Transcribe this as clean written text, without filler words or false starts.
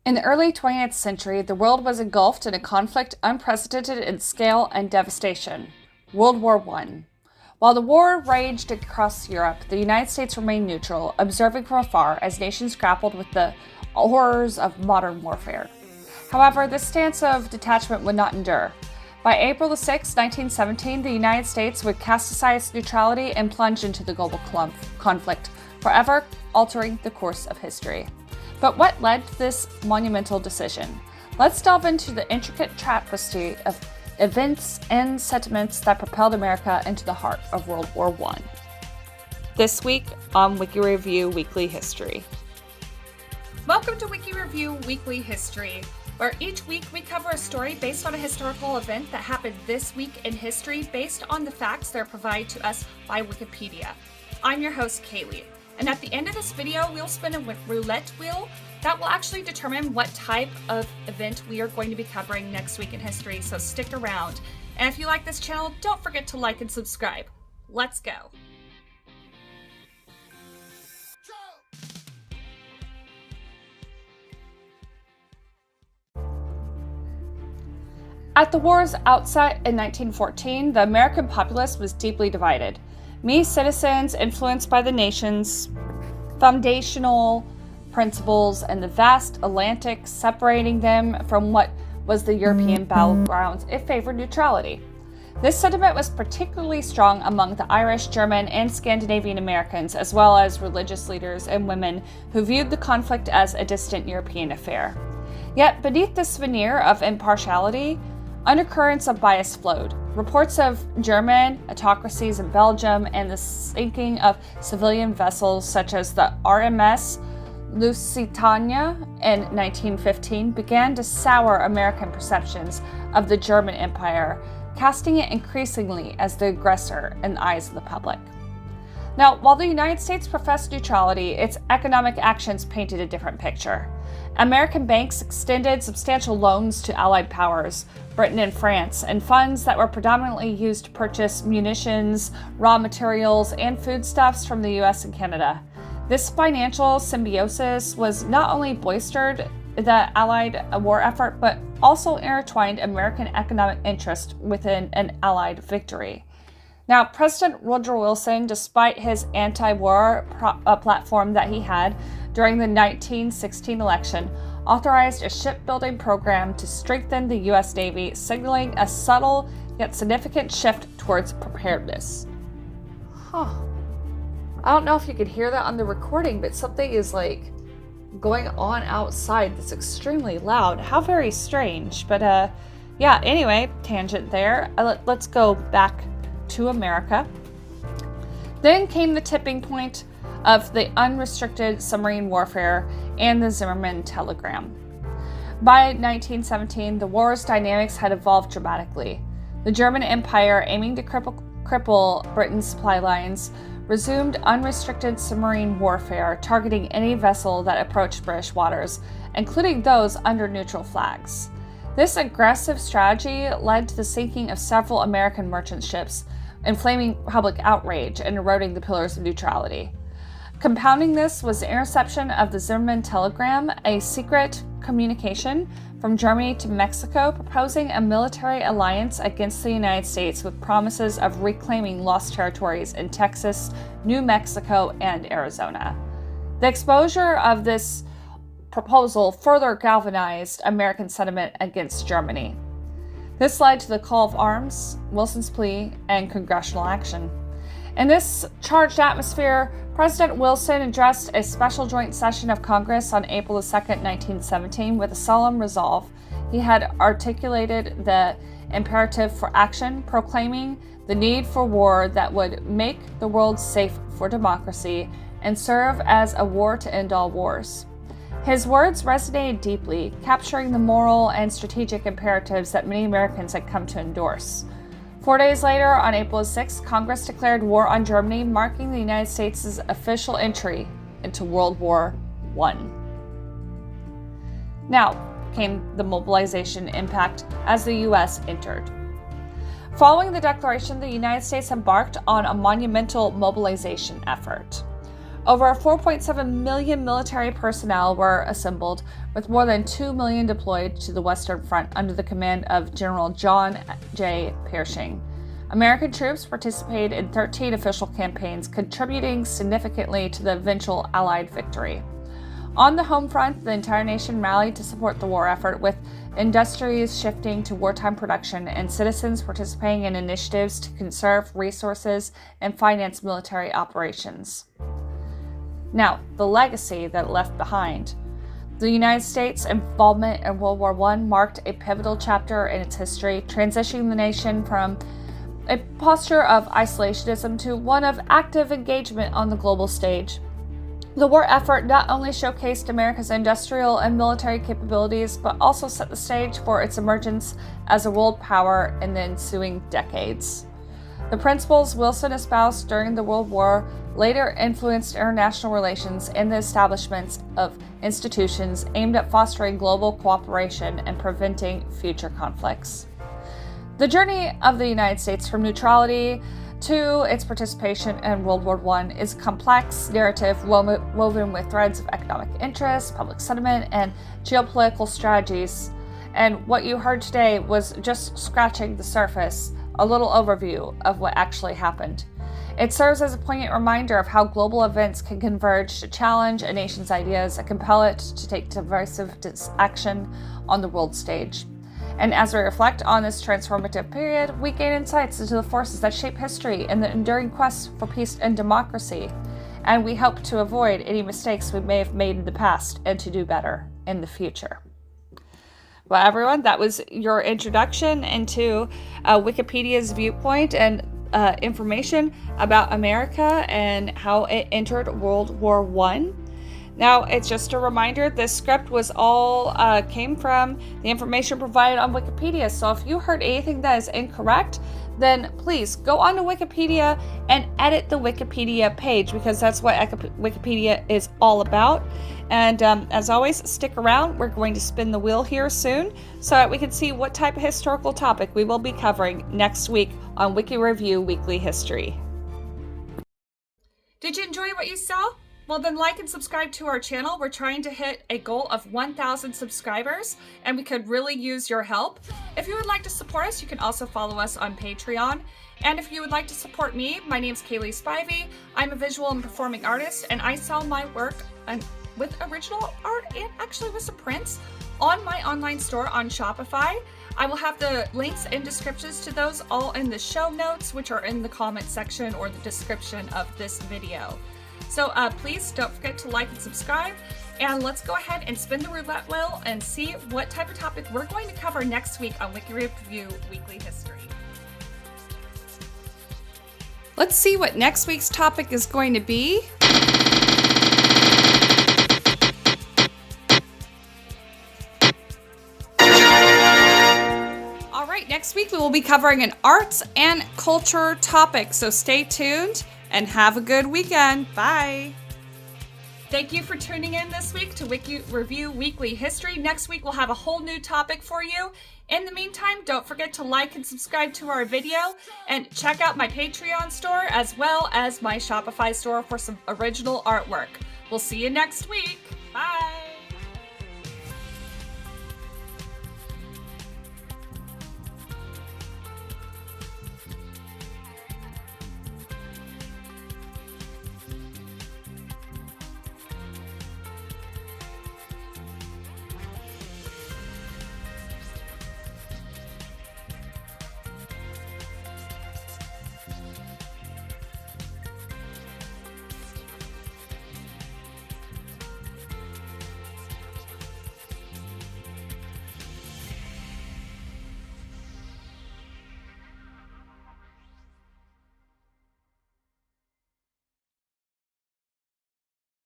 In the early 20th century, the world was engulfed in a conflict unprecedented in scale and devastation, World War I. While the war raged across Europe, the United States remained neutral, observing from afar as nations grappled with the horrors of modern warfare. However, this stance of detachment would not endure. By April 6, 1917, the United States would cast aside its neutrality and plunge into the global conflict, forever altering the course of history. But what led to this monumental decision? Let's delve into the intricate tapestry of events and sentiments that propelled America into the heart of World War I. This week on Wiki Review Weekly History. Welcome to Wiki Review Weekly History, where each week we cover a story based on a historical event that happened this week in history based on the facts that are provided to us by Wikipedia. I'm your host, Kaylee, and at the end of this video, we'll spin a roulette wheel that will actually determine what type of event we are going to be covering next week in history, so stick around. And if you like this channel, don't forget to like and subscribe. Let's go. At the war's outset in 1914, the American populace was deeply divided. Many citizens, influenced by the nation's foundational principles and the vast Atlantic separating them from what was the European battlegrounds, it favored neutrality. This sentiment was particularly strong among the Irish, German, and Scandinavian Americans, as well as religious leaders and women who viewed the conflict as a distant European affair. Yet beneath this veneer of impartiality, undercurrents of bias flowed. Reports of German autocracies in Belgium and the sinking of civilian vessels such as the RMS Lusitania in 1915 began to sour American perceptions of the German Empire, casting it increasingly as the aggressor in the eyes of the public. Now, while the United States professed neutrality, its economic actions painted a different picture. American banks extended substantial loans to Allied powers, Britain and France, and funds that were predominantly used to purchase munitions, raw materials, and foodstuffs from the US and Canada. This financial symbiosis was not only bolstered the Allied war effort, but also intertwined American economic interest within an Allied victory. Now, President Woodrow Wilson, despite his anti-war platform that he had during the 1916 election, authorized a shipbuilding program to strengthen the U.S. Navy, signaling a subtle yet significant shift towards preparedness. I don't know if you could hear that on the recording, but something is like going on outside that's extremely loud. How very strange. But yeah, anyway, tangent there. Let's go back to America. Then came the tipping point of the unrestricted submarine warfare and the Zimmermann telegram. By 1917, the war's dynamics had evolved dramatically. The German Empire, aiming to cripple Britain's supply lines, resumed unrestricted submarine warfare, targeting any vessel that approached British waters, including those under neutral flags. This aggressive strategy led to the sinking of several American merchant ships, inflaming public outrage and eroding the pillars of neutrality. Compounding this was the interception of the Zimmermann telegram, a secret communication from Germany to Mexico proposing a military alliance against the United States with promises of reclaiming lost territories in Texas, New Mexico, and Arizona. The exposure of this proposal further galvanized American sentiment against Germany. This led to the call of arms, Wilson's plea, and congressional action. In this charged atmosphere, President Wilson addressed a special joint session of Congress on April 2, 1917, with a solemn resolve. He had articulated the imperative for action, proclaiming the need for war that would make the world safe for democracy and serve as a war to end all wars. His words resonated deeply, capturing the moral and strategic imperatives that many Americans had come to endorse. 4 days later, on April 6, Congress declared war on Germany, marking the United States' official entry into World War I. Now came the mobilization impact as the U.S. entered. Following the declaration, the United States embarked on a monumental mobilization effort. Over 4.7 million military personnel were assembled, with more than 2 million deployed to the Western Front under the command of General John J. Pershing. American troops participated in 13 official campaigns, contributing significantly to the eventual Allied victory. On the home front, the entire nation rallied to support the war effort, with industries shifting to wartime production and citizens participating in initiatives to conserve resources and finance military operations. Now, the legacy that it left behind. The United States' involvement in World War I marked a pivotal chapter in its history, transitioning the nation from a posture of isolationism to one of active engagement on the global stage. The war effort not only showcased America's industrial and military capabilities, but also set the stage for its emergence as a world power in the ensuing decades. The principles Wilson espoused during the World War later influenced international relations and the establishment of institutions aimed at fostering global cooperation and preventing future conflicts. The journey of the United States from neutrality to its participation in World War I is a complex narrative woven with threads of economic interest, public sentiment, and geopolitical strategies. And what you heard today was just scratching the surface, a little overview of what actually happened. It serves as a poignant reminder of how global events can converge to challenge a nation's ideas and compel it to take decisive action on the world stage. And as we reflect on this transformative period, we gain insights into the forces that shape history and the enduring quest for peace and democracy. And we hope to avoid any mistakes we may have made in the past and to do better in the future. Well, everyone, that was your introduction into Wikipedia's viewpoint and information about America and how it entered World War I. Now, it's just a reminder, this script was all came from the information provided on Wikipedia. So if you heard anything that is incorrect, then please go on to Wikipedia and edit the Wikipedia page, because that's what Wikipedia is all about. And as always, stick around. We're going to spin the wheel here soon so that we can see what type of historical topic we will be covering next week on Wiki Review Weekly History. Did you enjoy what you saw? Well, then like and subscribe to our channel. We're trying to hit a goal of 1,000 subscribers, and we could really use your help. If you would like to support us, you can also follow us on Patreon. And if you would like to support me, my name's Kaylee Spivey. I'm a visual and performing artist, and I sell my work with original art and actually with some prints on my online store on Shopify. I will have the links and descriptions to those all in the show notes, which are in the comment section or the description of this video. So please don't forget to like and subscribe, and let's go ahead and spin the roulette wheel and see what type of topic we're going to cover next week on Wiki Review Weekly History. Let's see what next week's topic is going to be. All right, next week we will be covering an arts and culture topic, so stay tuned. And have a good weekend. Bye. Thank you for tuning in this week to Wiki Review Weekly History. Next week, we'll have a whole new topic for you. In the meantime, don't forget to like and subscribe to our video and check out my Patreon store as well as my Shopify store for some original artwork. We'll see you next week. Bye.